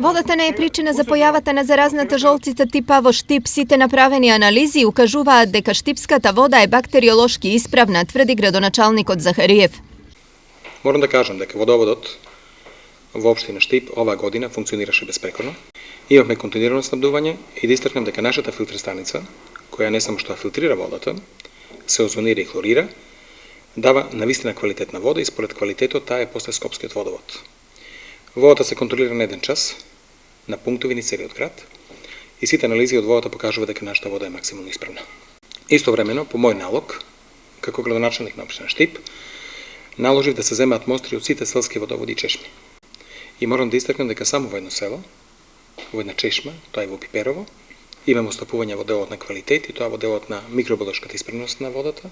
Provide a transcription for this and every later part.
Водата не е причина за појавата на заразната жолцица типа во Штип. Сите направени анализи укажуваат дека штипската вода е бактериолошки исправна, тврди градоначалникот Захариев. Морам да кажам дека водоводот во општина Штип оваа година функционираше безпрекорно. Имавме континуирано снабдување и да истакнам дека нашата филтрастаница, која не само што филтрира водата, се озонира и хлорира, дава навистина квалитетна вода и според квалитетот таа е после Скопскиот водовод. Водата се контролира на еден час, на пунктови низ целиот град, и сите анализи од водата покажува дека нашата вода е максимално исправна. Истовремено, по мој налог, како градоначалник на општина Штип, наложив да се земаат мостри од сите селски водоводи и чешми. И морам да истакнам дека само во едно село, во една чешма, тоа е во Пиперово, имаме остапување во делот на квалитет и тоа во делот на микробиолошката исправност на водата,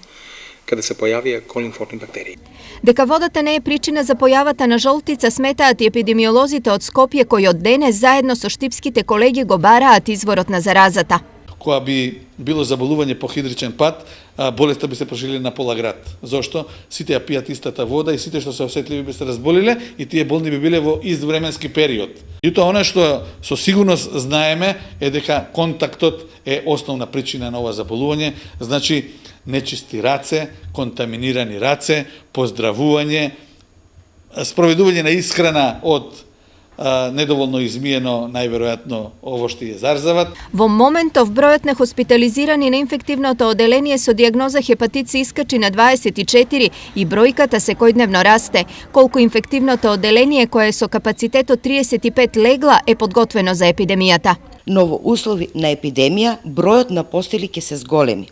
каде се појавија колинформни бактерии. Дека водата не е причина за појавата на жолтица сметаат и епидемиолозите од Скопје кои од денес заедно со штипските колеги го бараат изворот на заразата. Која би било заболување по хидричен пат, болеста би се поширила на пола град. Зошто? Сите ја пијат истата вода и сите што се осетливи би се разболеле и тие болни би биле во иствременски период. Меѓутоа, она што со сигурност знаеме е дека контактот е основна причина на ова заболување, значи нечисти раце, контаминирани раце, поздравување, спроведување на исхрана од недоволно измиено, најверојатно ово што ја зарзават. Во моментов бројот на хоспитализирани на инфективното оделение со дијагноза хепатит се искачи на 24 и бројката секојдневно расте. Колку инфективното оделение кое е со капацитет од 35 легла е подготвено за епидемијата. Но во услови на епидемија, бројот на постели ќе се зголеми,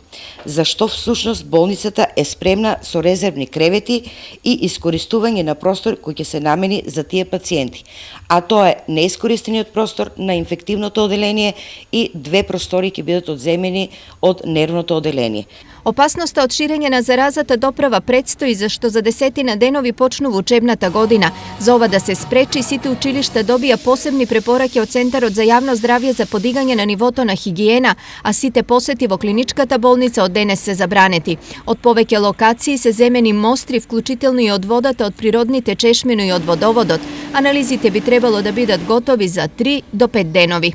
зашто всушност болницата е спремна со резервни кревети и искористување на простор кој ќе се намени за тие пациенти. А тоа е неискористениот простор на инфективното оделение и 2 простори ќе бидат одземени од нервното оделение. Опасноста од ширење на заразата доправа предстои, зашто за 10 денови почнува учебната година. За ова да се спречи, сите училишта добија посебни препораки од Центарот за јавно здравје за подигање на нивото на хигиена, а сите посети во клиничката болница од денес се забранети. Од повеќе локации се земени мостри, вклучително и од водата од природните чешми, но и од водоводот. Анализите би требало да бидат готови за 3 до 5 денови.